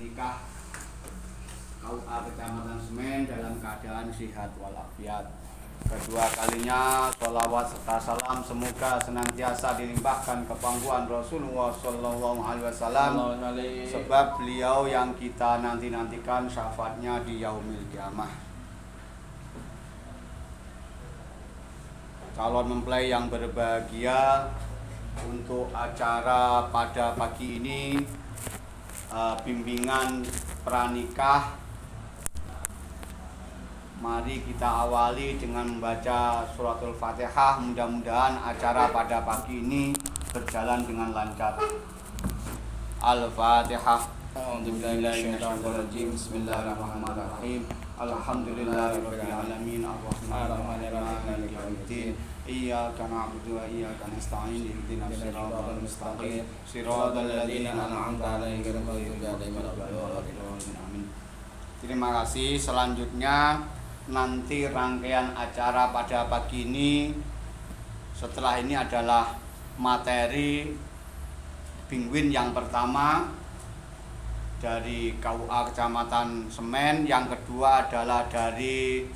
nikah KUA Kecamatan Semen dalam keadaan sehat walafiat. Kedua kalinya sholawat serta salam semoga senantiasa dilimpahkan kepangkuan Rasulullah Sallallahu Alaihi Wasallam, sebab beliau yang kita nantikan syafaatnya di yaumil kiamah. Calon mempelai yang berbahagia, untuk acara pada pagi ini bimbingan pranikah. Mari kita awali dengan membaca suratul Fatihah. Mudah-mudahan acara pada pagi ini berjalan dengan lancar. Al-Fatihah. Bismillahirrahmanirrahim. Alhamdulillahirabbil alamin arrahmanir rahim maliki yaumiddin. Iyyaka na'budu wa iyyaka nasta'in ihdinas siratal mustaqim siratal ladzina an'amta 'alaihim ghairil maghdubi 'alaihim waladdallin. Amin. Terima kasih. Selanjutnya nanti rangkaian acara pada pagi ini setelah ini adalah materi Bingwin yang pertama dari KUA Kecamatan Semen, yang kedua adalah dari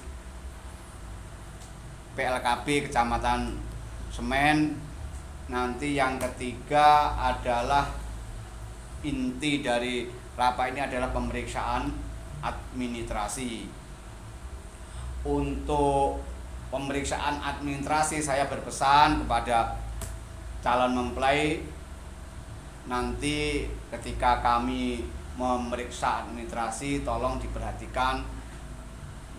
PLKB Kecamatan Semen, nanti yang ketiga adalah inti dari rapat ini adalah pemeriksaan administrasi. Untuk pemeriksaan administrasi saya berpesan kepada calon mempelai, nanti ketika kami memeriksa administrasi tolong diperhatikan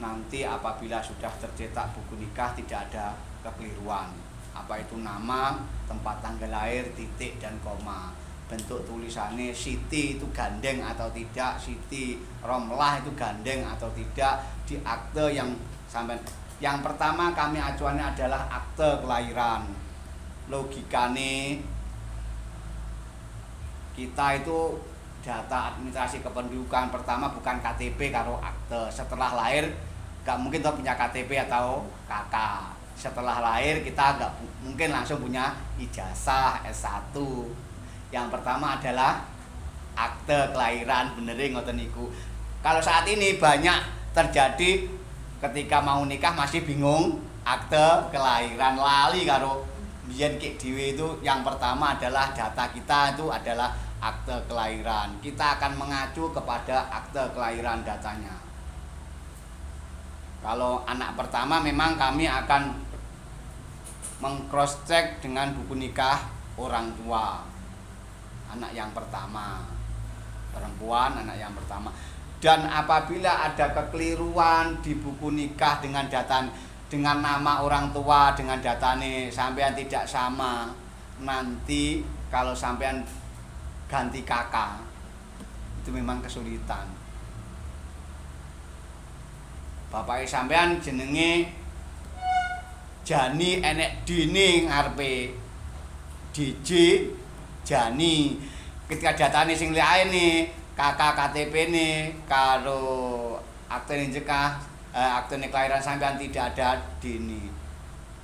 nanti apabila sudah tercetak buku nikah tidak ada kekeliruan, apa itu nama, tempat tanggal lahir, titik dan koma, bentuk tulisannya Siti itu gandeng atau tidak, Siti Romlah itu gandeng atau tidak, di akte yang pertama kami acuannya adalah akte kelahiran. Logikane kita itu data administrasi kependudukan pertama bukan KTP karo akte. Setelah lahir gak mungkin kita punya KTP atau KK. Setelah lahir kita gak mungkin langsung punya ijazah S1. Yang pertama adalah akte kelahiran, benerin ngoten niku. Kalau saat ini banyak terjadi ketika mau nikah masih bingung akte kelahiran, lali karo biyen kek dhewe. Itu yang pertama adalah data kita itu adalah akte kelahiran. Kita akan mengacu kepada akte kelahiran datanya. Kalau anak pertama memang kami akan meng-cross check dengan buku nikah orang tua. Anak yang pertama, perempuan anak yang pertama. Dan apabila ada kekeliruan di buku nikah dengan nama orang tua dengan datane sampean tidak sama, nanti kalau sampean ganti kakak itu memang kesulitan. Bapak sampean jenenge Jani, enek Dini ngarepe DJ Jani. Ketika datane sing liyane kakak KTP ne karo akte nikah, akte kelahiran sampean tidak ada Dini.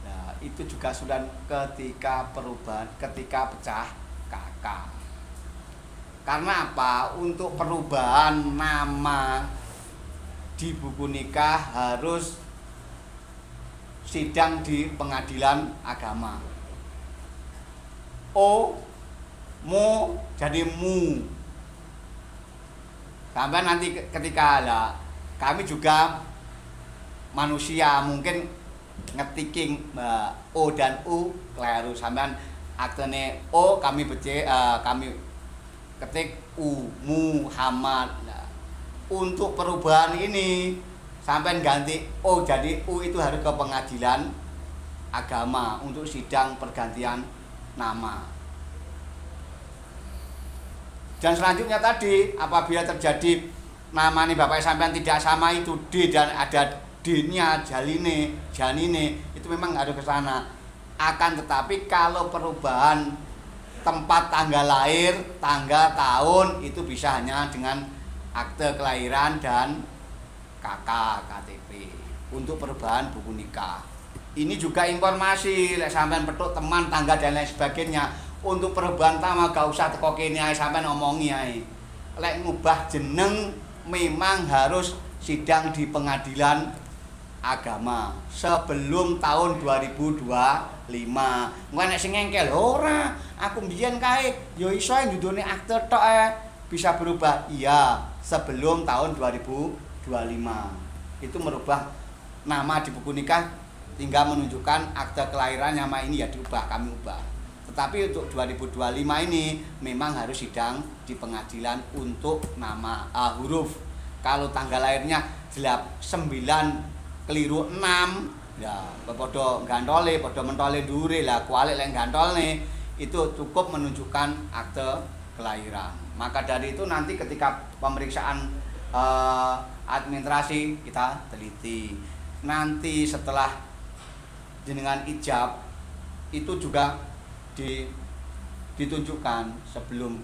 Nah, itu juga sudah ketika perubahan, ketika pecah kakak. Karena apa? Untuk perubahan nama di buku nikah harus sidang di pengadilan agama. O mu jadi mu. Sampai nanti ketika ada, kami juga manusia mungkin ngetiking O dan U keliru. Sampean aktene O kami kami ketik U Muhammad. Nah, untuk perubahan ini sampai ganti O jadi U itu harus ke pengadilan agama untuk sidang pergantian nama. Dan selanjutnya tadi apabila terjadi nama nih bapak sampean tidak sama itu D dan ada D-nya Janine itu memang harus ke sana. Akan tetapi kalau perubahan tempat tanggal lahir, tanggal tahun itu bisa hanya dengan akte kelahiran dan KK KTP untuk perubahan buku nikah. Ini juga informasi lek sampean petuk teman tanggal dan lain sebagainya. Untuk perubahan tama gak usah teko kene ae sampean omongi ae. lek ngubah jeneng memang harus sidang di pengadilan agama sebelum tahun 2025. Engko nek sing engkel ora, aku mbiyen kae ya iso ndudune akte tok bisa berubah. Iya, sebelum tahun 2025. Itu merubah nama di buku nikah tinggal menunjukkan akte kelahiran nama ini ya diubah, kami ubah. Tetapi untuk 2025 ini memang harus sidang di pengadilan untuk nama huruf. Kalau tanggal lahirnya 9 keliru 6 ya padha gantole, padha mentole dhuwure lah kualik lek gantolne itu cukup menunjukkan akte kelahiran. Maka dari itu nanti ketika pemeriksaan administrasi kita teliti. Nanti setelah jenengan ijab itu juga ditunjukkan sebelum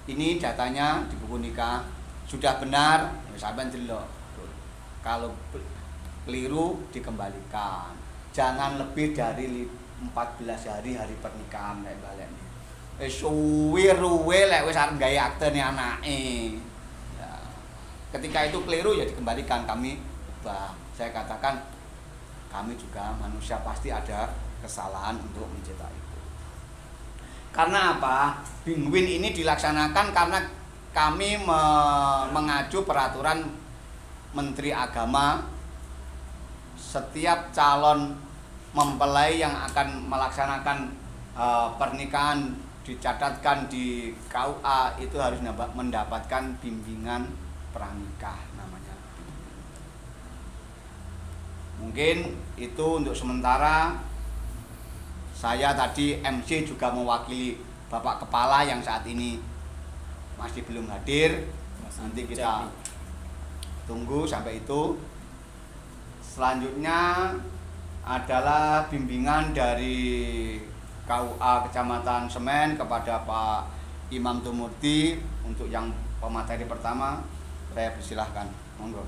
ini datanya di buku nikah sudah benar, sampean delok. Kalau keliru dikembalikan. Jangan lebih dari 14 hari pernikahan nek balen. Wis suwe-ruwe lek wis arep gawe akte ne anake. Ya. Ketika itu keliru ya dikembalikan, kami ubah. Saya katakan kami juga manusia pasti ada kesalahan untuk mencetak itu. Karena apa? Bingwin ini dilaksanakan karena kami mengacu peraturan Menteri Agama. Setiap calon mempelai yang akan melaksanakan pernikahan dicatatkan di KUA itu harus mendapatkan bimbingan pranikah namanya. Mungkin itu untuk sementara. Saya tadi MC juga mewakili Bapak Kepala yang saat ini masih belum hadir. Nanti kita tunggu sampai itu. Selanjutnya adalah bimbingan dari KUA Kecamatan Semen kepada Pak Imam Tumurti. Untuk yang pemateri pertama saya persilahkan, monggo.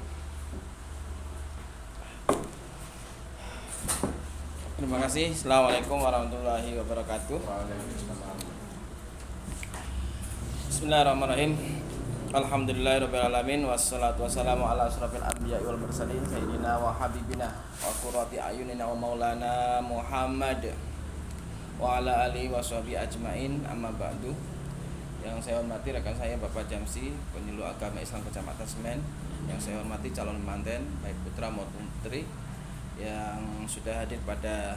Terima kasih. Assalamualaikum warahmatullahi wabarakatuh. Bismillahirrahmanirrahim. Alhamdulillahirrahmanirrahim. Wassalatu wassalamu ala asrafil anbiya wal mursalin sayyidina wa habibina wa qurrati ayunina wa maulana Muhammad wa ala alihi wa sahbihi ajmain, amma ba'du. Yang saya hormati rekan saya Bapak Jamsi, penyuluh agama Islam Kecamatan Semen. Yang saya hormati calon manten baik putra maupun putri yang sudah hadir pada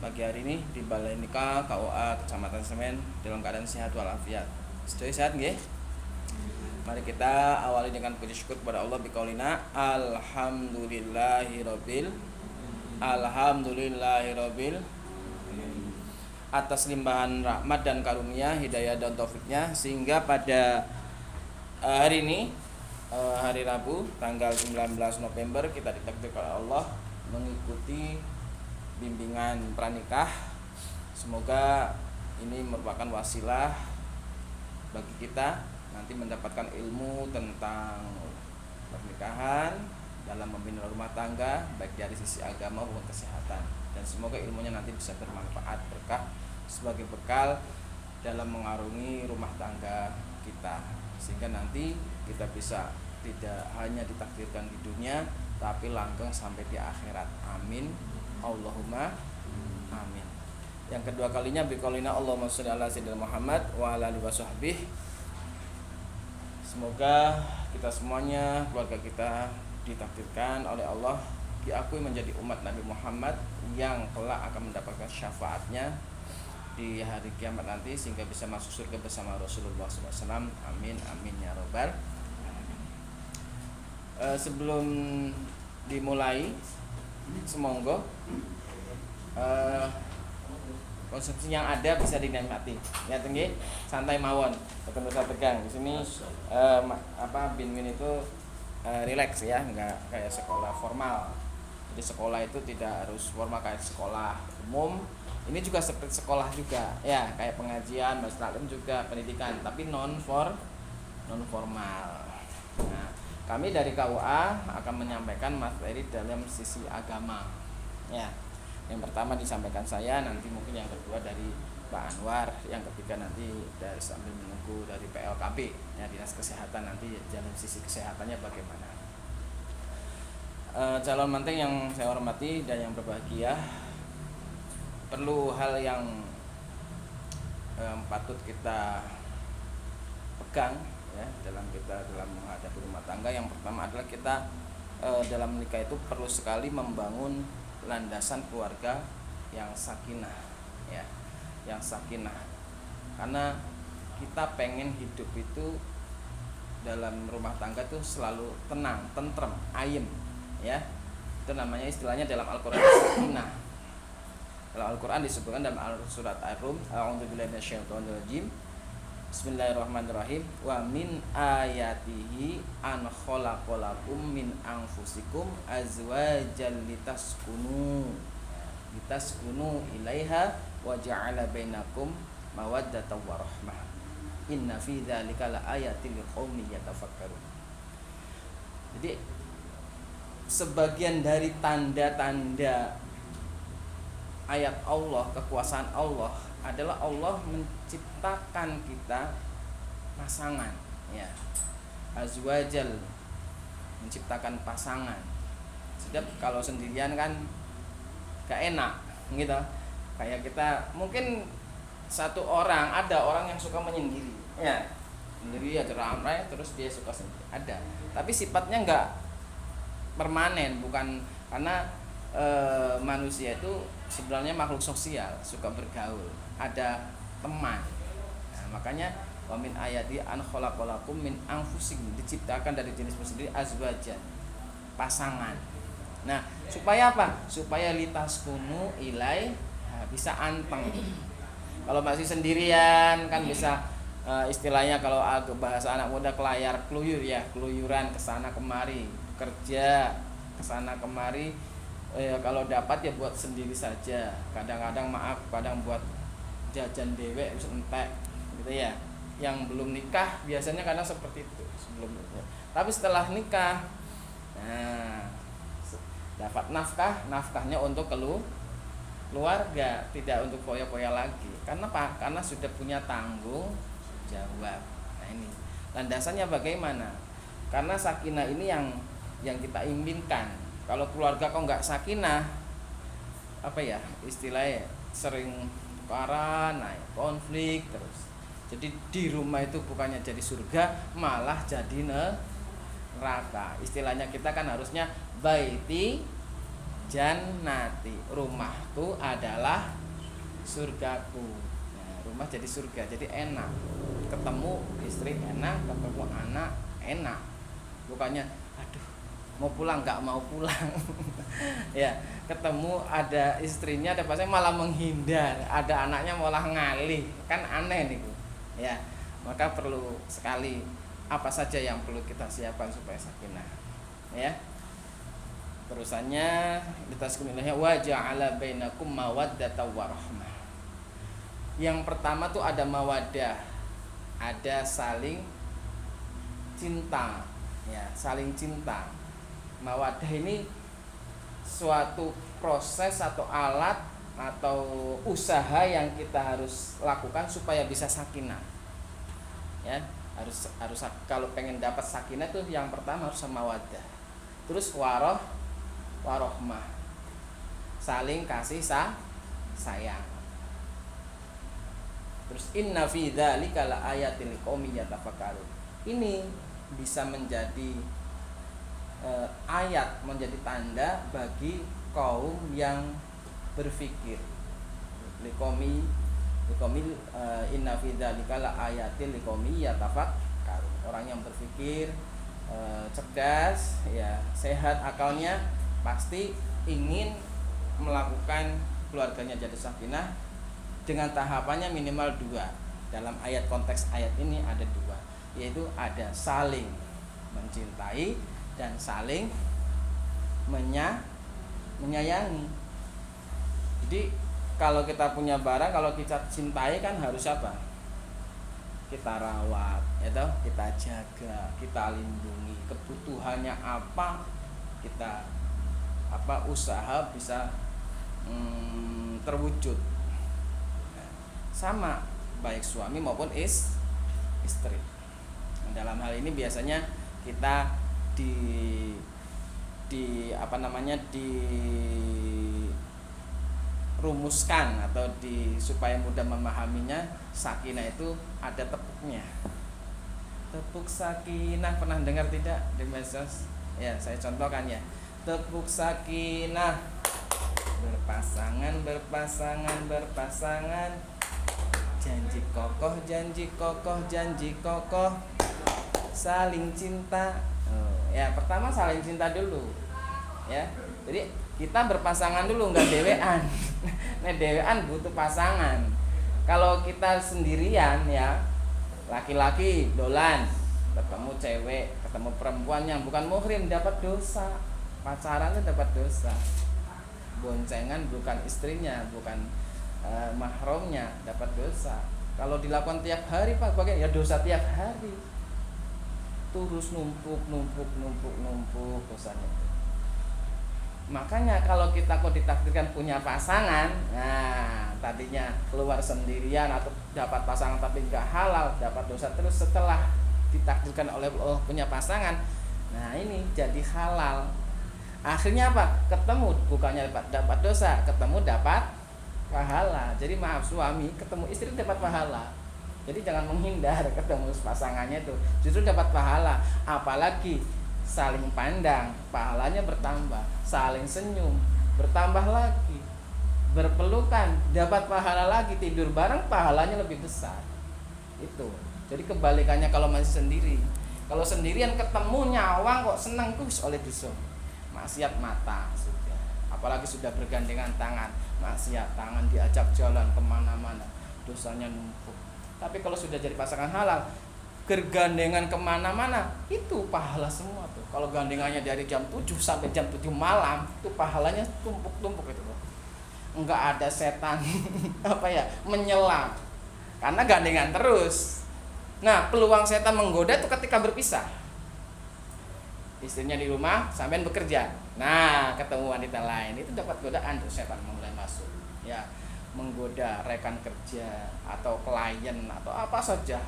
pagi hari ini di Balai Nikah KUA Kecamatan Semen dalam keadaan sehat walafiat. Sedaya sehat nggih? Mari kita awali dengan puji syukur kepada Allah biqaulina alhamdulillahirabbil atas limpahan rahmat dan karunia, hidayah dan taufiknya, sehingga pada hari ini hari Rabu tanggal 19 November kita ditakdirkan oleh Allah mengikuti bimbingan pranikah. Semoga ini merupakan wasilah bagi kita nanti mendapatkan ilmu tentang pernikahan dalam membina rumah tangga baik dari sisi agama maupun kesehatan, dan semoga ilmunya nanti bisa bermanfaat berkah sebagai bekal dalam mengarungi rumah tangga kita, sehingga nanti kita bisa tidak hanya ditakdirkan di dunia tapi langgeng sampai di akhirat. Amin Allahumma amin. Yang kedua kalinya biqaulina Allahumma sholli ala sayyidina Muhammad wa ala alihi washabbihi. Semoga kita semuanya, keluarga kita ditakdirkan oleh Allah diakui menjadi umat Nabi Muhammad yang kelak akan mendapatkan syafaatnya di hari kiamat nanti, sehingga bisa masuk surga bersama Rasulullah SAW. Amin amin ya robbal alamin. Sebelum dimulai, semonggo konsumsi yang ada bisa dinikmati. Ya tinggi, santai mawon, betul usah tegang. Di sini bin itu relax ya, enggak kayak sekolah formal. Jadi sekolah itu tidak harus formal kayak sekolah umum. Ini juga seperti sekolah juga, ya kayak pengajian, majelis taklim juga pendidikan, tapi non formal. Nah, kami dari KUA akan menyampaikan materi dalam sisi agama. Ya, yang pertama disampaikan saya, nanti mungkin yang kedua dari Pak Anwar, yang ketiga nanti dari sambil menunggu dari PLKB ya, Dinas Kesehatan, nanti jalan sisi kesehatannya bagaimana. Calon manten yang saya hormati dan yang berbahagia, perlu hal yang patut kita pegang ya dalam menghadapi rumah tangga. Yang pertama adalah kita dalam menikah itu perlu sekali membangun landasan keluarga yang sakinah ya, yang sakinah, karena kita pengen hidup itu dalam rumah tangga tuh selalu tenang, tentrem, ayem ya. Itu namanya istilahnya dalam Al-Qur'an sakinah. Dalam Al-Qur'an disebutkan dalam surat Ar-Rum, a'udzubillahi minasyaitonirrajim, bismillahirrahmanirrahim, wa min ayatihi an khalaqalakum min anfusikum azwajan litaskunu ilaiha wa ja'ala bainakum mawaddatan wa rahmah inna fi dzalika laayatil liqaumin yatafakkarun. Jadi sebagian dari tanda-tanda ayat Allah, kekuasaan Allah adalah Allah menciptakan kita pasangan ya. Azwajal, menciptakan pasangan. Sedap kalau sendirian kan gak enak gitu. Kayak kita mungkin satu orang, ada orang yang suka menyendiri ya, sendiri aja ramai terus dia suka sendiri, ada. Tapi sifatnya enggak permanen, bukan, karena manusia itu sebenarnya makhluk sosial, suka bergaul, ada teman. Nah, makanya wa min ayati an khalaqalakum min anfusikum, diciptakan dari jenismu sendiri, azwajan, pasangan. Nah, supaya apa? Supaya litaskunu ilai, bisa anteng. Kalau masih sendirian kan bisa istilahnya kalau bahasa anak muda keluyur ya, keluyuran kesana kemari, kerja kesana kemari. Kalau dapat ya buat sendiri saja. Kadang-kadang kadang buat jajan dewek bisa entek gitu ya. Yang belum nikah biasanya kadang seperti itu sebelum nikah. Tapi setelah nikah, nah, dapat nafkahnya untuk keluarga, tidak untuk foya-foya lagi. Karena apa? Karena sudah punya tanggung jawab. Nah, ini landasannya bagaimana? Karena sakinah ini yang kita inginkan. Kalau keluarga kok nggak sakinah, apa ya istilahnya, sering tukaran, konflik terus. Jadi di rumah itu bukannya jadi surga, malah jadi neraka. Istilahnya kita kan harusnya baiti jannati, rumahku adalah surgaku. Nah, rumah jadi surga, jadi enak. Ketemu istri enak, ketemu anak enak. Bukannya aduh mau pulang nggak mau pulang ya, ketemu ada istrinya, ada pasangan malah menghindar, ada anaknya malah ngalih, kan aneh nih ya. Maka perlu sekali apa saja yang perlu kita siapkan supaya sakinah ya. Terusannya litaskunilah wa ja'ala bainakum mawaddatan wa rahmah. Yang pertama tuh ada mawaddah, ada saling cinta ya, saling cinta. Mawaddah ini suatu proses atau alat atau usaha yang kita harus lakukan supaya bisa sakinah ya. Harus kalau pengen dapat sakinah tuh yang pertama harus mawaddah, terus warohmah, saling kasih sayang. Terus inna fi dzalika laayatil liqaumin yatafakkarun. Ini bisa menjadi ayat, menjadi tanda bagi kaum yang berfikir. Liqaumi inna fi dzalika laayatil liqaumin yatafakkarun. Orang yang berfikir cerdas ya, sehat akalnya, pasti ingin melakukan keluarganya jadi sakinah dengan tahapannya minimal 2. Dalam ayat, konteks ayat ini ada 2, yaitu ada saling mencintai dan saling menyayangi. Jadi kalau kita punya barang, kalau kita cintai kan harus apa? Kita rawat, ya toh? Kita jaga, kita lindungi. Kebutuhannya apa, kita usaha bisa terwujud. sama baik suami maupun istri. Nah, dalam hal ini biasanya kita dirumuskan atau supaya mudah memahaminya, sakinah itu ada tepuknya. Tepuk sakinah pernah dengar tidak di medsos? Ya, saya contohkan ya. Tepuk sakinah, berpasangan, janji kokoh, janji kokoh, saling cinta. Ya, pertama saling cinta dulu. Ya. Jadi kita berpasangan dulu, nggak dewean. Nah, dewean butuh pasangan. Kalau kita sendirian ya, laki-laki dolan, ketemu cewek, ketemu perempuan yang bukan muhrim, dapat dosa. Pacaran itu dapat dosa. Boncengan bukan istrinya, bukan mahramnya, dapat dosa. Kalau dilakukan tiap hari Pak, bagaimana? Ya dosa tiap hari. Terus numpuk dosanya. Makanya kalau kita kok ditakdirkan punya pasangan, nah tadinya keluar sendirian atau dapat pasangan tapi nggak halal, dapat dosa terus. Setelah ditakdirkan oleh Allah punya pasangan, nah ini jadi halal. Akhirnya apa? Ketemu, bukannya dapat dosa, ketemu dapat pahala. Jadi maaf, suami ketemu istri dapat pahala. Jadi jangan menghindar ketemu pasangannya itu, justru dapat pahala. Apalagi saling pandang, pahalanya bertambah. Saling senyum, bertambah lagi. Berpelukan, dapat pahala lagi. Tidur bareng, pahalanya lebih besar. Itu. Jadi kebalikannya kalau masih sendiri. Kalau sendirian ketemu nyawang kok seneng kus oleh dusung. Maksiat mata sudah, apalagi sudah bergandengan tangan, maksiat tangan diajak jalan kemana-mana, dosanya numpuk. Tapi kalau sudah jadi pasangan halal, bergandengan kemana-mana, itu pahala semua tuh. Kalau gandengannya dari jam 7 sampai jam 7 malam, itu pahalanya tumpuk-tumpuk itu. Enggak ada setan menyela, karena gandengan terus. Nah, peluang setan menggoda itu ketika berpisah. Istrinya di rumah, sampean bekerja. Nah, ketemu wanita lain, itu dapat godaan tuh, setan mulai masuk. Ya, menggoda rekan kerja atau klien atau apa saja,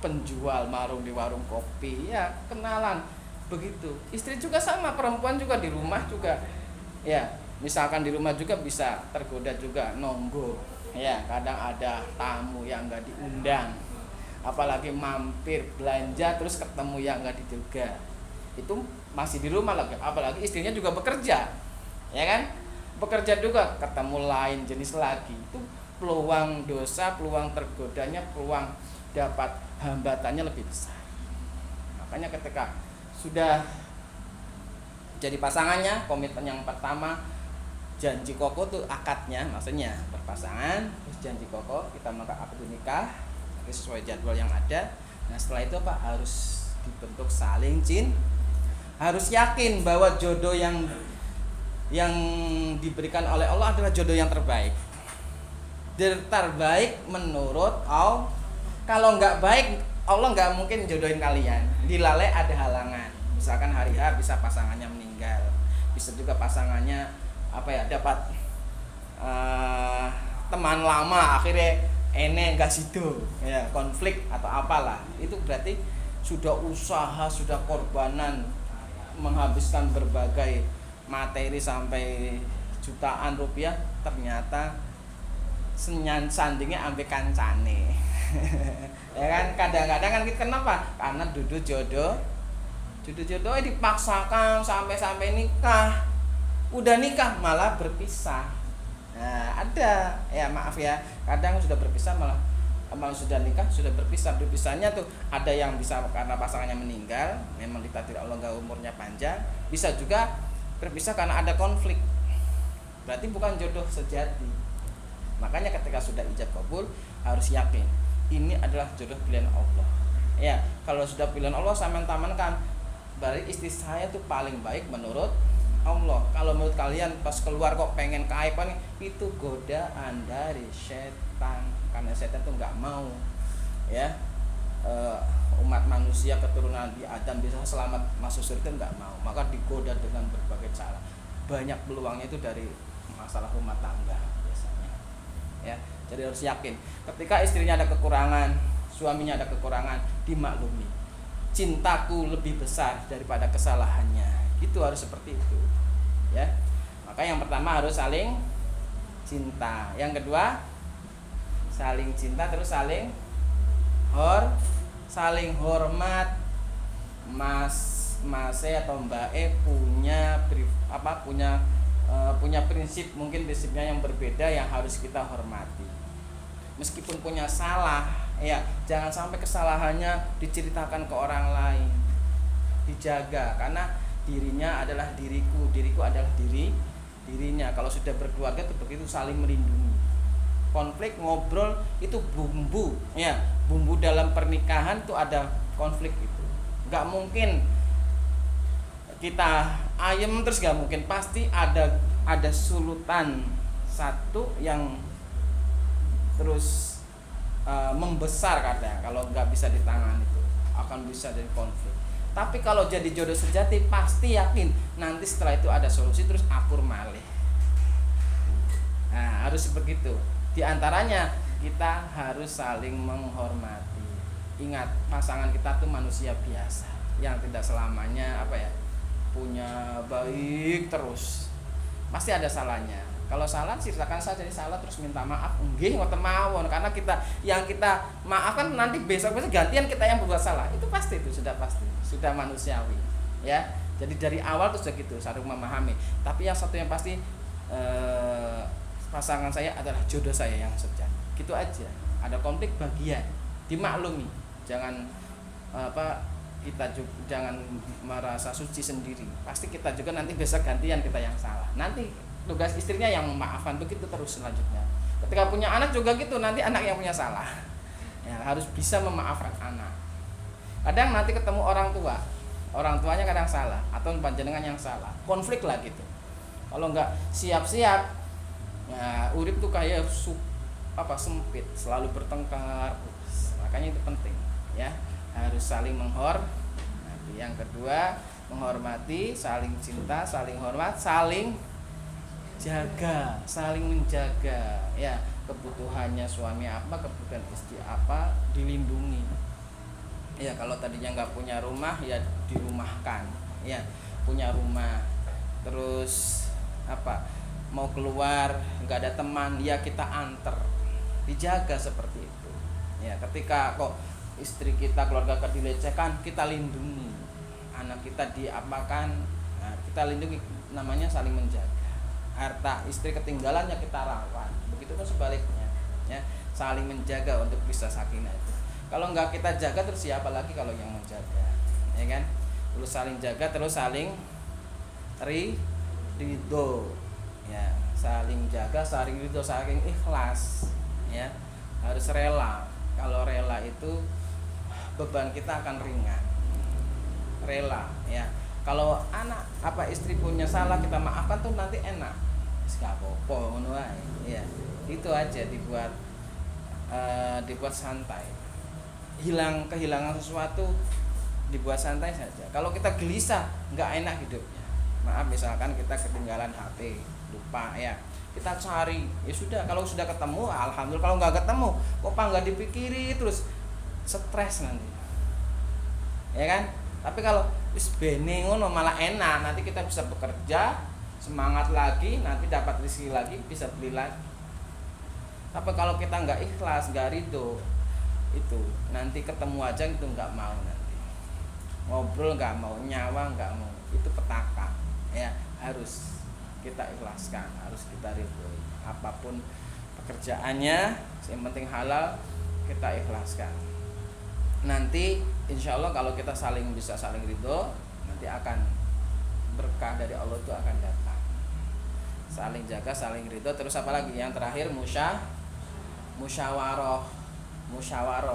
penjual di warung kopi, ya kenalan. Begitu. Istri juga sama, perempuan juga di rumah juga. Ya, misalkan di rumah juga bisa tergoda juga nonggo. Ya, kadang ada tamu yang enggak diundang. Apalagi mampir belanja terus ketemu yang enggak diduga. Itu masih di rumah lagi, apalagi istrinya juga bekerja, ya kan, bekerja juga ketemu lain jenis lagi, itu peluang dosa, peluang tergodanya, peluang dapat hambatannya lebih besar. Makanya ketika sudah jadi pasangannya, komitmen yang pertama janji kokoh tuh akadnya, maksudnya berpasangan terus janji kokoh, kita maka akad nikah sesuai jadwal yang ada. Nah setelah itu Pak harus dibentuk saling cinta. Harus yakin bahwa jodoh yang diberikan oleh Allah adalah jodoh yang terbaik. Terbaik menurut Allah. Kalau nggak baik, Allah nggak mungkin jodohin kalian. Dilalai ada halangan. Misalkan hari H bisa pasangannya meninggal, bisa juga pasangannya dapat teman lama akhirnya nggak sido, ya konflik atau apalah. Itu berarti sudah usaha, sudah korbanan, menghabiskan berbagai materi sampai jutaan rupiah, ternyata sandingnya ambek kancane. Ya kan, kadang-kadang kan kenapa? Karena jodoh dipaksakan sampai nikah. Udah nikah malah berpisah. Nah, ada ya, maaf ya, kadang sudah berpisah malah sudah nikah sudah berpisahnya tuh ada yang bisa karena pasangannya meninggal, memang ditakdir Allah nggak umurnya panjang, bisa juga berpisah karena ada konflik, berarti bukan jodoh sejati. Makanya ketika sudah ijab kabul harus yakin ini adalah jodoh pilihan Allah. Ya, kalau sudah pilihan Allah sampean tamankan, berarti istri saya tuh paling baik menurut Allah. Kalau menurut kalian pas keluar kok pengen keaiban, itu godaan dari setan. Karena setan tuh nggak mau ya umat manusia keturunan Nabi Adam bisa selamat masuk surga, nggak mau, maka digoda dengan berbagai cara. Banyak peluangnya itu dari masalah rumah tangga biasanya ya. Jadi harus yakin. Ketika istrinya ada kekurangan, suaminya ada kekurangan, dimaklumi. Cintaku lebih besar daripada kesalahannya. Gitu harus seperti itu. Ya. Maka yang pertama harus saling cinta. Yang kedua, saling cinta terus saling hormat. Mas atau Mbak E punya prinsip, mungkin prinsipnya yang berbeda yang harus kita hormati. Meskipun punya salah, ya jangan sampai kesalahannya diceritakan ke orang lain. Dijaga, karena dirinya adalah diriku adalah dirinya. Kalau sudah berkeluarga itu begitu, saling melindungi. Konflik, ngobrol itu bumbu, ya bumbu dalam pernikahan tuh ada konflik itu. Nggak mungkin kita ayem terus, nggak mungkin, pasti ada sulutan satu yang terus membesar katanya. Kalau nggak bisa ditangani itu akan bisa jadi konflik. Tapi kalau jadi jodoh sejati pasti yakin nanti setelah itu ada solusi, terus akur malih. Nah, harus begitu. Di antaranya kita harus saling menghormati. Ingat, pasangan kita tuh manusia biasa yang tidak selamanya punya baik terus. Pasti ada salahnya. Kalau salah ceritakan saja salah, terus minta maaf. Nggih ngoten mawon, karena yang kita maafkan nanti besok gantian kita yang berbuat salah. Itu pasti, itu sudah pasti. Sudah manusiawi. Ya. Jadi dari awal tuh sudah gitu, saling memahami. Tapi yang satu yang pasti pasangan saya adalah jodoh saya yang sejati. Gitu aja. Ada konflik bagian, dimaklumi. Jangan kita juga jangan merasa suci sendiri. Pasti kita juga nanti besok gantian kita yang salah. Nanti tugas istrinya yang memaafkan, begitu terus selanjutnya. Ketika punya anak juga gitu, nanti anak yang punya salah. Ya, harus bisa memaafkan anak. Kadang nanti ketemu orang tuanya kadang salah atau panjenengan yang salah. Konflik lah gitu. Kalau enggak siap-siap, ya urip tuh kayak sempit, selalu bertengkar. Makanya itu penting, ya. Harus saling menghormati. Yang kedua, menghormati, saling cinta, saling hormat, saling jaga, saling menjaga, ya. Kebutuhannya suami apa, kebutuhan istri apa, dilindungi. Ya, kalau tadinya nggak punya rumah, ya dirumahkan, ya. Punya rumah, terus mau keluar nggak ada teman, ya kita anter, dijaga seperti itu. Ya, ketika kok istri kita, keluarga kita dilecehkan, kita lindungi. Anak kita diapakan, nah, kita lindungi, namanya saling menjaga. Harta istri ketinggalannya kita rawat. Begitu pun sebaliknya, ya, saling menjaga untuk bisa sakinah itu. Kalau enggak kita jaga, terus siapa lagi kalau yang menjaga, ya kan? Terus saling jaga, terus saling ridho, ya, saling jaga, saling ridho, saling ikhlas, ya, harus rela. Kalau rela itu beban kita akan ringan. Rela, ya. Kalau istri punya salah, kita maafkan tuh nanti enak. Gak apa-apa ngono wae, ya. Itu aja, dibuat santai. Kehilangan sesuatu dibuat santai saja. Kalau kita gelisah, nggak enak hidupnya. Maaf, misalkan kita ketinggalan HP, lupa, ya. Kita cari, ya sudah. Kalau sudah ketemu, alhamdulillah. Kalau nggak ketemu, kok nggak dipikiri, terus stres nanti, ya kan? Tapi kalau wis bene ngono malah enak, nanti kita bisa bekerja, semangat lagi, nanti dapat rezeki lagi, bisa beli lagi. Tapi kalau kita nggak ikhlas, nggak ridho, itu nanti ketemu aja itu nggak mau, nanti ngobrol nggak mau, nyawa nggak mau, itu petaka, ya. Harus kita ikhlaskan, harus kita ridhoi. Apapun pekerjaannya, yang penting halal, kita ikhlaskan. Nanti insya Allah kalau kita bisa saling ridho, nanti akan berkah dari Allah itu akan datang. Saling jaga, saling ridho. Terus apa lagi? Yang terakhir musyawarah.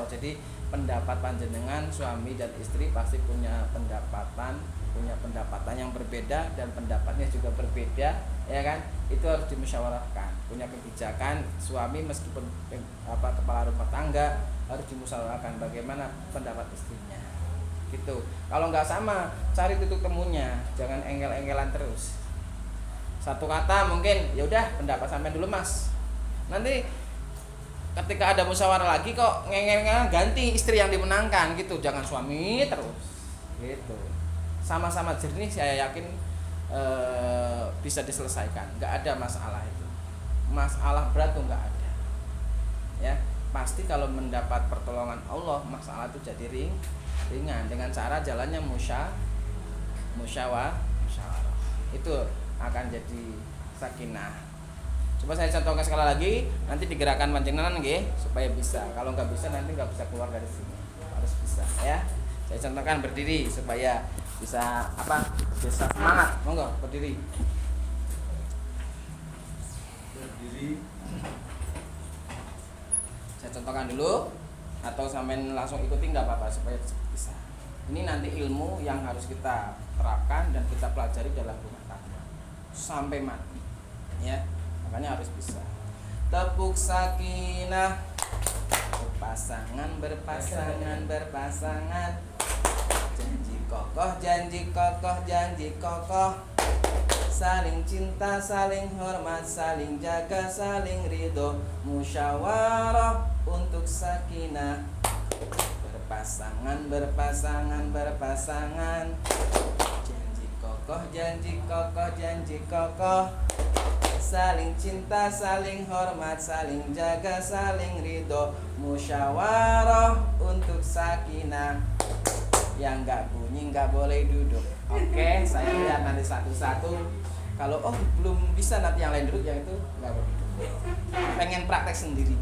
Jadi pendapat panjenengan suami dan istri pasti punya pendapatan yang berbeda, dan pendapatnya juga berbeda, ya kan? Itu harus dimusyawarahkan. Punya kebijakan, suami meskipun kepala rumah tangga, harus dimusyawarahkan bagaimana pendapat istrinya. Gitu. Kalau nggak sama, cari titik temunya, jangan engel-engelan terus. Satu kata mungkin, ya udah pendapat sampean dulu Mas. Nanti ketika ada musyawarah lagi kok ngengeng ganti istri yang dimenangkan gitu, jangan suami terus gitu. Sama-sama jernih saya yakin bisa diselesaikan, nggak ada masalah itu, masalah berat tuh nggak ada ya. Pasti kalau mendapat pertolongan Allah masalah itu jadi ringan dengan cara jalannya musyawarah itu akan jadi sakinah. Coba saya contohkan sekali lagi, nanti digerakkan panjenengan nggih supaya bisa. Kalau nggak bisa nanti nggak bisa keluar dari sini. Harus bisa ya. Saya contohkan berdiri supaya bisa Bisa semangat. Monggo berdiri. Saya contohkan dulu atau sampean langsung ikuti nggak apa-apa supaya bisa. Ini nanti ilmu yang harus kita terapkan dan kita pelajari dalam rumah tangga sampai mati ya, makanya harus bisa. Tepuk sakinah, berpasangan, janji kokoh, saling cinta, saling hormat, saling jaga, saling ridho, musyawarah untuk sakinah. Berpasangan, janji kokoh, saling cinta, saling hormat, saling jaga, saling ridho, musyawarah untuk sakinah. Yang nggak bunyi nggak boleh duduk. Oke, saya lihat nanti satu-satu. Kalau belum bisa nanti yang lain duduk, yang itu nggak boleh duduk. Pengen praktek sendiri.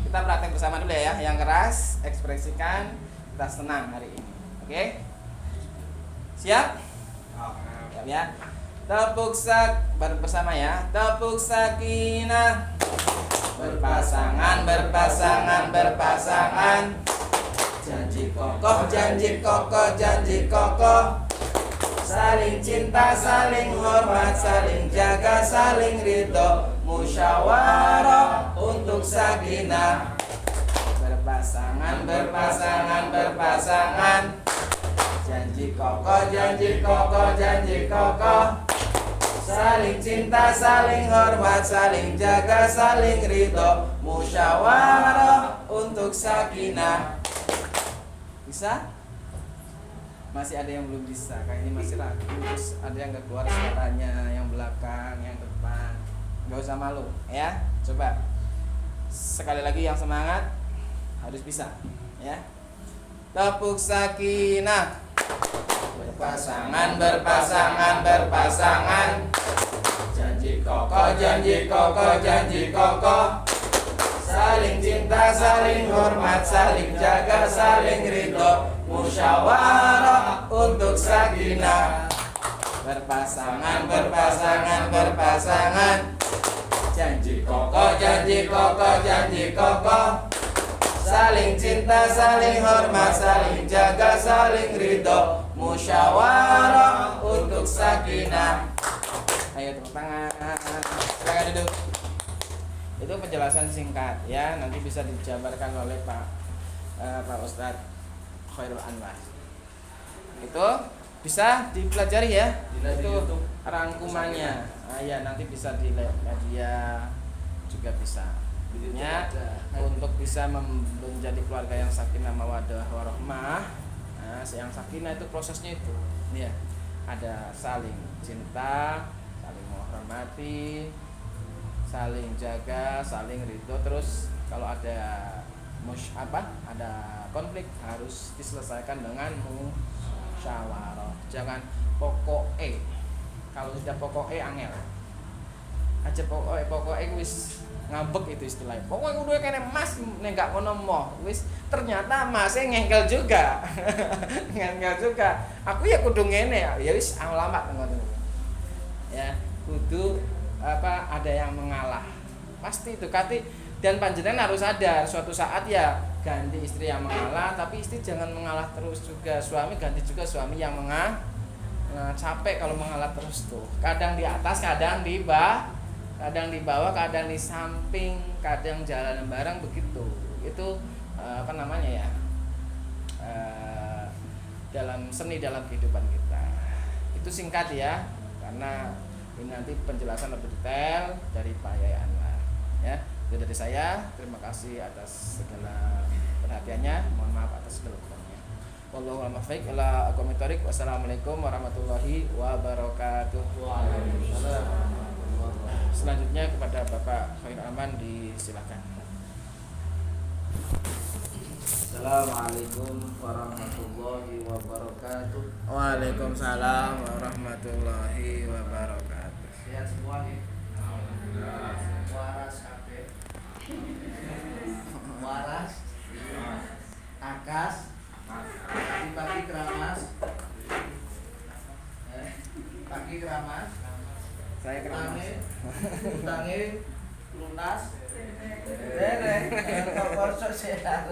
Kita praktek bersama dulu ya. Yang keras, ekspresikan. Kita senang hari ini. Oke? Siap? Siap ya. Tepuk bersama ya. Tepuk sakinah. Berpasangan. Janji kokoh, saling cinta, saling hormat, saling jaga, saling ridho, musyawarah untuk sakinah. Berpasangan, janji kokoh, saling cinta, saling hormat, saling jaga, saling ridho, musyawarah untuk sakinah. Bisa? Masih ada yang belum bisa, kayak ini masih ragu, terus ada yang gak keluar suaranya, yang belakang, yang depan. Gak usah malu ya. Coba sekali lagi yang semangat, harus bisa ya. Tepuk sakinah. Berpasangan, janji kokoh, saling cinta, saling hormat, saling jaga, saling ridho, musyawarah untuk sakinah. Berpasangan, janji kokoh, saling cinta, saling hormat, saling jaga, saling ridho, musyawarah untuk sakinah. Ayo tepuk tangan. Silakan duduk. Itu penjelasan singkat ya, nanti bisa dijabarkan oleh Pak Ustadz Khairul Anwar. Itu bisa dipelajari ya. Itu rangkumannya. Ya nanti bisa dilihat media juga bisa. Intinya untuk bisa menjadi keluarga yang sakinah mawaddah warahmah. Nah, yang sakinah itu prosesnya itu. Ya, ada saling cinta, saling menghormati, saling jaga, saling ridho. Terus kalau ada ada konflik harus diselesaikan dengan musyawarah. Jangan pokoknya. Kalau sudah pokoknya angel. Aja pokoknya wis ngambek itu istilahnya. Pokoknya udah kene Mas nek gak kono moh. Wis ternyata Masnya ngengkel juga. Aku ya kudu ngene ya. Ya wis ulama ngono. Ya, kudu ada yang mengalah. Pasti itu dan panjenengan harus sadar suatu saat ya ganti istri yang mengalah, tapi istri jangan mengalah terus juga. Suami ganti juga suami yang mengalah. Nah, capek kalau mengalah terus tuh. Kadang di atas, kadang di bawah, kadang di samping, kadang jalan bareng begitu. Itu dalam seni dalam kehidupan kita. Itu singkat ya, karena ini nanti penjelasan lebih detail dari Pak Yai Anwar ya. Itu dari saya. Terima kasih atas segala perhatiannya. Mohon maaf atas segala kurangnya. Wallahu a'lam bishawab. Ila aqwamit thoriq. Wassalamualaikum warahmatullahi wabarakatuh. Waalaikumsalam. Selanjutnya kepada Bapak Khairul Aman disilakan. Assalamualaikum warahmatullahi wabarakatuh. Waalaikumsalam warahmatullahi wabarakatuh. Sehat semua nih. Waras kabeh. Waras. Akas. Pagi keramas. Pagi keramas. Saya kenal. Utange lunas. Dereng, kok sehat.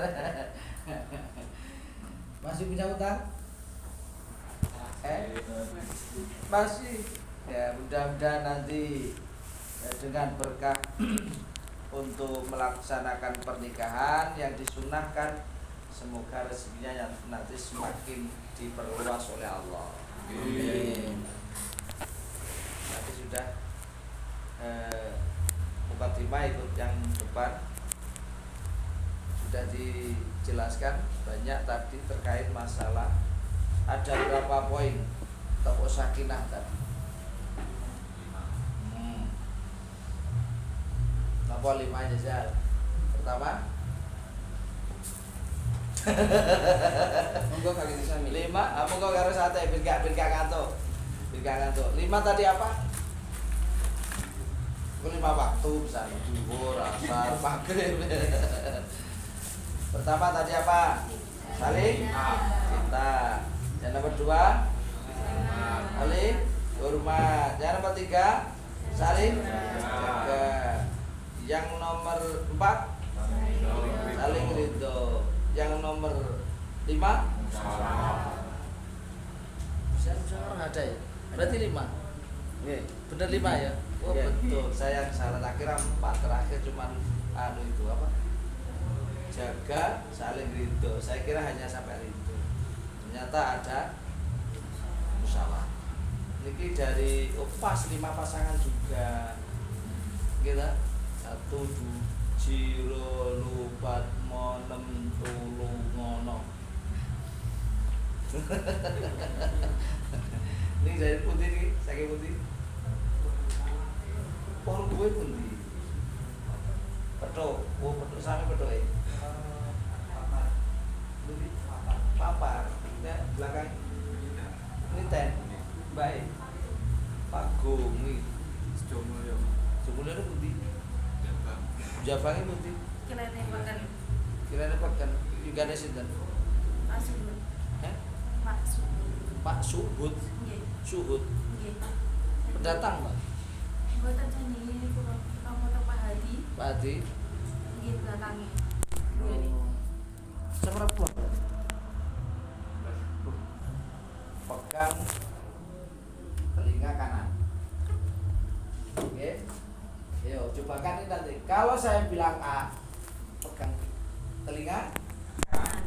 Masih punya utang? Masih. Ya, mudah-mudahan nanti dengan berkah untuk melaksanakan pernikahan yang disunahkan, semoga rezekinya yang nanti semakin diperluas oleh Allah. Amin. Nanti sudah mukadimah ikut yang depan sudah dijelaskan banyak tadi terkait masalah ada berapa poin tepuk sakinah tadi. Apa 5 aja Zal? Pertama Monggo kali ini sami. 5, monggo karo sate ben gak ngantuk. 5 tadi apa? 5 waktu misalnya zuhur, asar, maghrib. Pertama tadi apa? Saling cinta. Yang nomor 2 saling hormat. Yang nomor 3 saling jaga. Yang nomor 4 saling ridho. Yang nomor 5 musyawarah ada ya? Berarti 5. Bener 5 ya? Oh betul, saya salah, tak kira 4, terakhir cuman itu apa? Jaga, saling ridho. Saya kira hanya sampai ridho. Ternyata ada musyawarah. Ini dari pas 5 pasangan juga. Kita 1 jiro lupat monem tulu ngono. Ini dari putih nih, saking putih. Orang gue pundi. Petuk, petuk sami petuk Papar, ya belakang. Ini ten, baik. Pagung nih. Jumulnya itu putih. Jabangnya putih. Kiranya pakan. Juga ada sinten. Pak Subut. Suhud. Pendatang Pak. Pak Hadi. Seberapa pulang? Pegang telinga kanan. Oke. Yo, coba kan ini nanti. Kalau saya bilang A, pegang telinga kanan.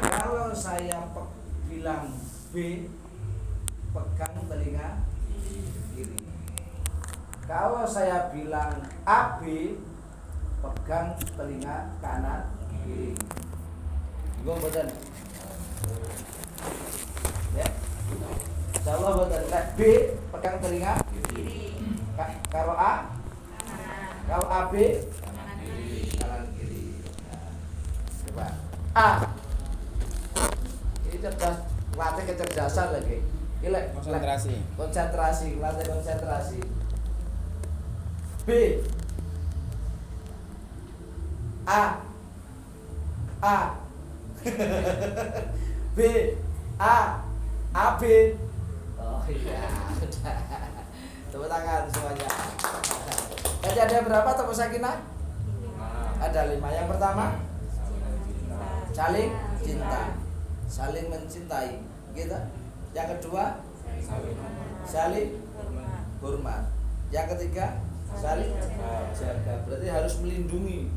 Kalau saya bilang B, pegang telinga kiri. Kalau saya bilang AB, pegang telinga kanan kiri. Gua betul. Ya. Insyaallah betul. B, pegang telinga kiri. Kalau A, kalau AB, kanan kiri. Nah, coba A. Ini cerdas, latih kecerdasan lagi. Gila, konsentrasi, latih konsentrasi. B, A, B, A, B. Oh iya, sudah. Tepuk tangan semuanya. Tadi ada berapa tepuk sakinah? 5. Ada 5. Yang pertama, saling cinta, saling mencintai, gitu. Yang kedua, saling hormat. Yang ketiga, saling jaga. Berarti harus melindungi.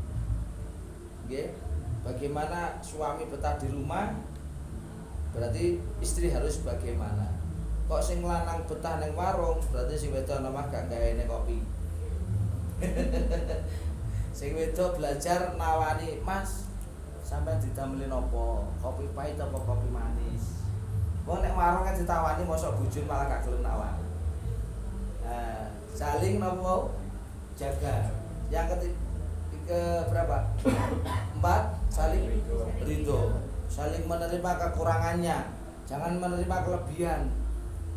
Oke. Bagaimana suami betah di rumah, berarti istri harus bagaimana. Kok sing lanang betah neng warung, berarti sing wedok omah gak gawe kopi. Sing wedok belajar nawani, "Mas, sampean didameli napa? Kopi pahit apa kopi manis?" Wong nek warung kan ditawani mosok bojone malah gak gelem nawani. Nah, saling napa jaga. Yang ketiga berapa? 4, saling ridho. Saling menerima kekurangannya, jangan menerima kelebihan.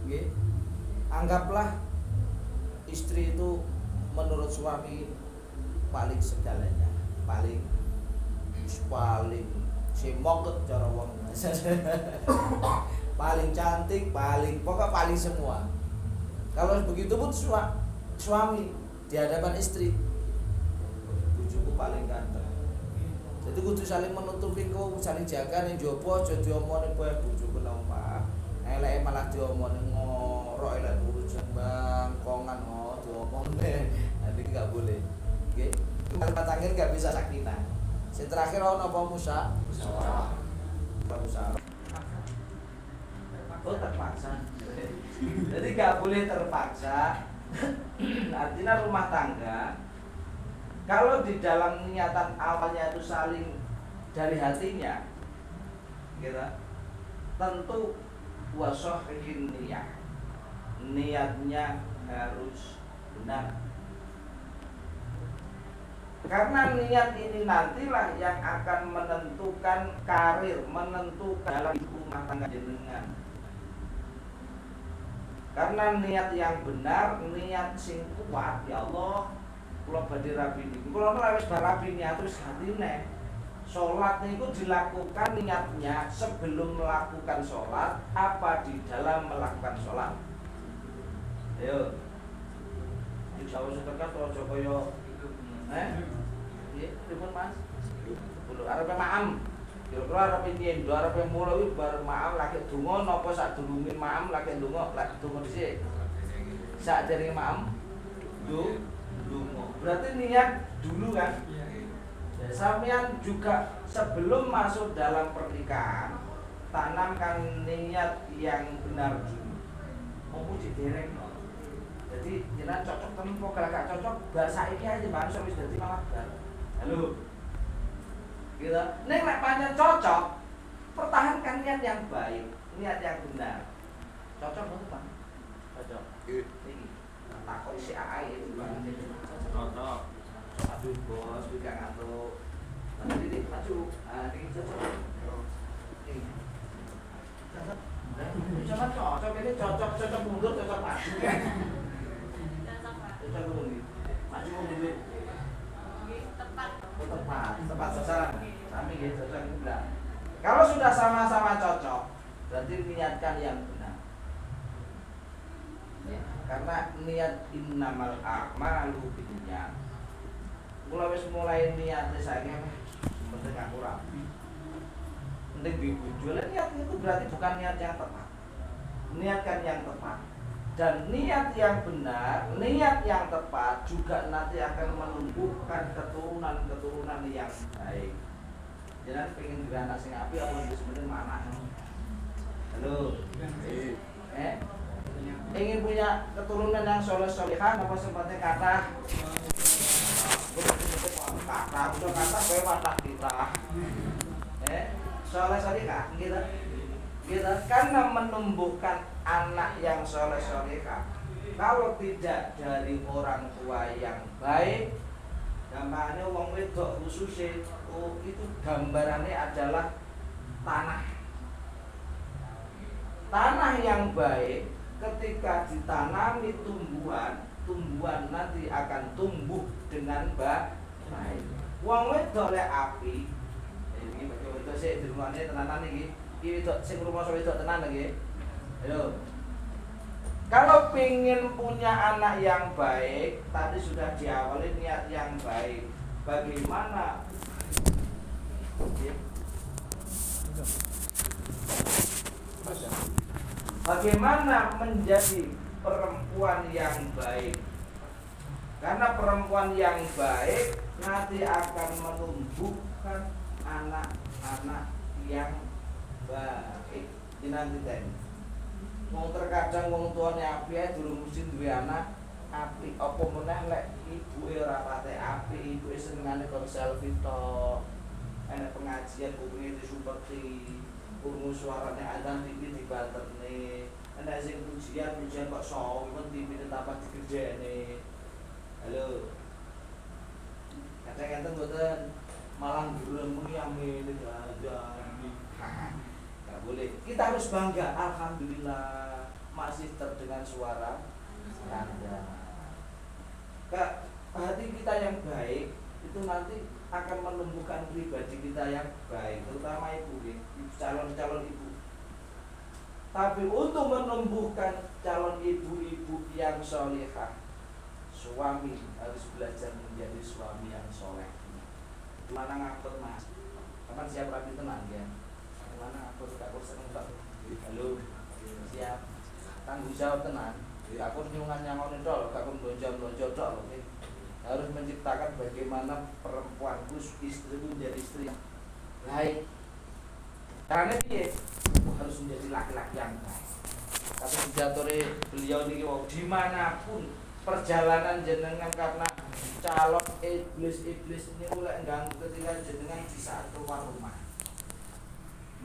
Nggih. Anggaplah istri itu menurut suami paling segalanya, paling semoket cara wong. Paling cantik, pokok paling semua. Kalau begitu pun suami di hadapan istri, bojoku paling ganteng. Jadi kudu saling menutupi, saling jaga ning jaba aja diomongin kowe bojoku nompak. Eleke malah diomongin ngorok elek urus bangkongan diomongin. Nanti enggak boleh. Nggih. Kalimat akhir enggak bisa sakinah. Sing terakhir ono apa Musa? Musa. Oh, terpaksa. Jadi nggak boleh terpaksa. Artinya rumah tangga kalau di dalam niatan awalnya itu saling dari hatinya, gitu, tentu wasohin niatnya harus benar. Karena niat ini nantilah yang akan menentukan karir, menentukan dalam rumah tangga jenengan. Karena niat yang benar, niat sing kuat, ya Allah, kula badhe rabi niki. Kula wis barabi niat terus hatine. Salat niku dilakukan niatnya sebelum melakukan salat apa di dalam melakukan salat. Ayo. Dijawab setelah aja kaya Iya, pripun Mas? Kulo arepe maam. Kira-kira arepe nyendo, arepe mulai bar maam lagi donga napa sadurunge maam lagi donga, lagi donga dhisik. Sakderenge maam donga. Berarti niat dulu kan? Ya, sampean juga sebelum masuk dalam pernikahan tanamkan niat yang benar dulu. Mau diderek. Jadi jenengan cocok temen kok gak cocok, bar saiki aja Bang wis dadi malah bar. Halo. Gitu. Nek pancen cocok, pertahankan niat yang baik, niat yang benar. Cocok betul Bang? Cocok. Iki. Takok isi AA itu Bang. Cocok. Aduh bos, juga ngantuk. Nanti ini maju. Ah, ini cocok. Ini. Cocok. Jangan cocok, ini cocok mundur, cocok maju. Cocok mundur. Maju mundur. Tepat sasaran. Kami gitu cocok enggak. Kalau sudah sama-sama cocok, berarti niatkan yang benar. Ya, karena niat innamal a'malu binniyat. Mulai wis mulai niat saiki penting aku rapi. Penting dibujuk. Niat itu berarti bukan niat yang tepat. Niatkan yang tepat. Dan niat yang benar, niat yang tepat juga nanti akan menumbuhkan keturunan yang baik. Jangan pengen juga anak sing api apa sebenarnya mana? Halo. Ingin punya keturunan yang soleh-solehah apa sempatnya kata kowe watak kita. Soleh-solehah gitu. Gitu karena menumbuhkan anak yang soleh-solehah. Kalau tidak dari orang tua yang baik, gambarannya wong wedok khususnya itu gambarannya adalah tanah. Tanah yang baik ketika ditanami tumbuhan nanti akan tumbuh dengan baik. Wong wedok lek api, ini wedok sik dirumane tenanan iki. Iki wedok sing rumangsa wedok tenan iki. Ayo. Kalau ingin punya anak yang baik, tadi sudah diawali niat yang baik. Bagaimana? Bagaimana menjadi perempuan yang baik? Karena perempuan yang baik nanti akan menumbuhkan anak-anak yang baik. Ini nanti ten. Wong terkadang wong tuane apik durung mesti duwe anak apik apa meneh lek ibuke ora pate apik, ibuke senengane kon selfie tok. Enek pengajian kupinge disumpeti, krungu suarane adzan TV dibaterne. Enek sing pujian kok sowen TV tambah digerjekne. Halo. Kadang-kadang mboten malah ngurung amin nggak boleh. Kita harus bangga, alhamdulillah masih terdengar suara Anda. Hati kita yang baik itu nanti akan menumbuhkan pribadi kita yang baik, terutama ibu, calon-calon ibu. Tapi untuk menumbuhkan calon ibu-ibu yang solehah, suami harus belajar menjadi suami yang soleh. Mana ngapet mas? Kapan siap rapi tenang ya? Mana aku seneng tak? Halo, siap. Tanggung jawab tenang. Aku nyungan nyangon itu, aku lonjol tok. Harus menciptakan bagaimana perempuanku istriku menjadi istri yang baik. Caranya dia harus menjadi laki-laki yang baik. Tapi sejatore beliau ini dimanapun perjalanan jenengan karena calon iblis ini mulai ganggu ketika jenengan di saat keluar rumah.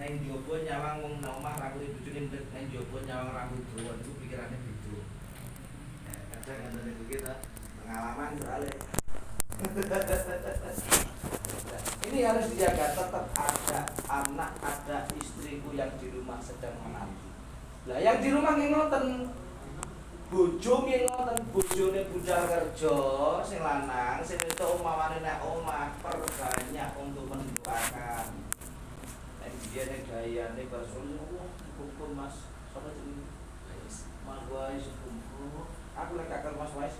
Neng jowo nyawang wong omah rambut bojone ndek, neng jowo nyawang rambut dawa itu pikirannya gitu. Kadang-kadang itu kita pengalaman soalnya. Ini harus dijaga, tetap ada anak, ada istriku yang di rumah sedang menanti. Lah yang di rumah ngoten bojo ngoten, bojone budal kerja sing lanang, sing itu umpamane nek omah perbanyak untuk mendoakan. Nek dia nek gayane basul kumpul Mas, sapa jenenge? Mas Wais kumpul. Aku lek gak Mas Wais.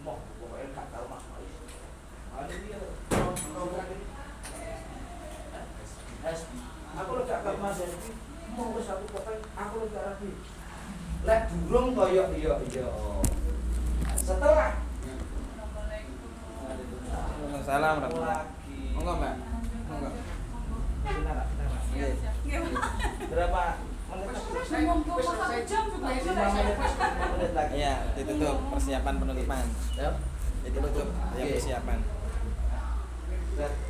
Mau pokoke gak karo Mas Wais. Ada dia aku lek gak Mas Wais. Mau wis aku pokoke aku lek gak rapi. Lek durung koyo iya. Setelah Assalamualaikum warahmatullahi. Monggo Mbak. Monggo. Berapa menit? Lagi. Iya, ditutup persiapan penutupan. Ya. Jadi tutup ya persiapan.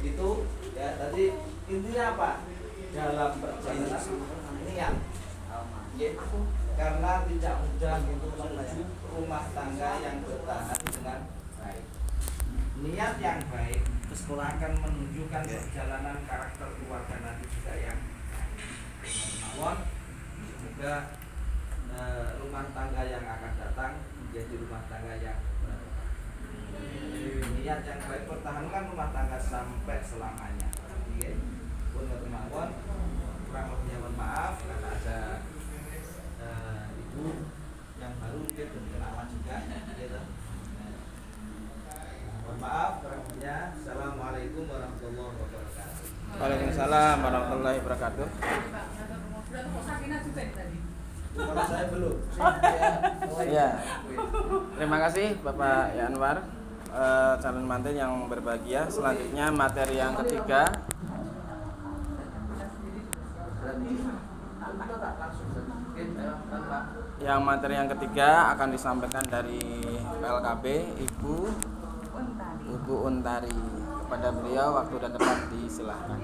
Itu ya tadi intinya apa? Dalam perjalanan niat. Karena tidak mudah itu menuju rumah tangga yang bertahan dengan baik. Niat yang baik akan menunjukkan perjalanan karakter keluarga nanti juga yang mawon. Semoga rumah tangga yang akan datang menjadi rumah tangga yang niat yang baik, pertahankan rumah tangga sampai selamanya. Pun mawon, kurang lebihnya mohon maaf karena ada ibu yang baru mungkin belum kenalan juga gitu. Mohon maaf kurang lebihnya. Assalamualaikum warahmatullahi wabarakatuh. Waalaikumsalam warahmatullahi wabarakatuh. Kalau saya belum. Iya. Terima kasih Bapak Yanwar, calon manten yang berbahagia. Selanjutnya materi yang ketiga. Yang materi yang ketiga akan disampaikan dari PLKB Ibu Untari. Kepada beliau waktu dan tempat disilahkan.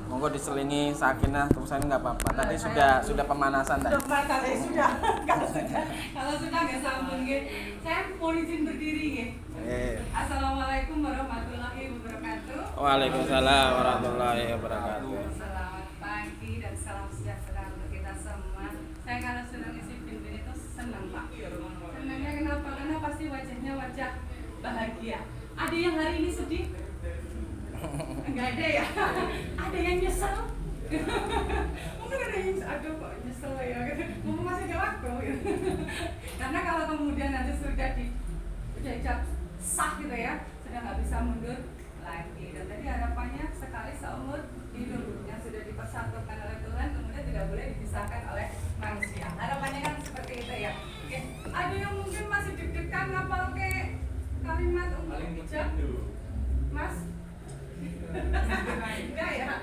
Monggo diselingi sakinah, terus saya nggak apa-apa. Tadi sudah pemanasan tadi. Sudah. Kalau sudah nggak sambung saya mau izin berdiri Assalamualaikum warahmatullahi wabarakatuh. Waalaikumsalam warahmatullahi wabarakatuh. Selamat pagi dan salam sejahtera untuk kita semua. Saya kalau sudah isi pimpin itu senang Pak. Senangnya kenapa? Karena pasti wajahnya wajah bahagia. Ada yang hari ini sedih? Enggak ada ya? Ada yang nyesel? Mungkin ada yang aduh kok nyesel ya, mumpung masih ada waktu karena kalau kemudian nanti sudah dicap sah gitu ya, sudah nggak bisa mundur lagi. Dan tadi harapannya sekali seumur hidup yang sudah dipersatukan oleh Tuhan kemudian tidak boleh dipisahkan oleh manusia. Harapannya kan seperti itu ya. Oke. Ada yang mungkin masih deg-degan ngapal ke kalimat untuk bijak Mas? Enggak ya,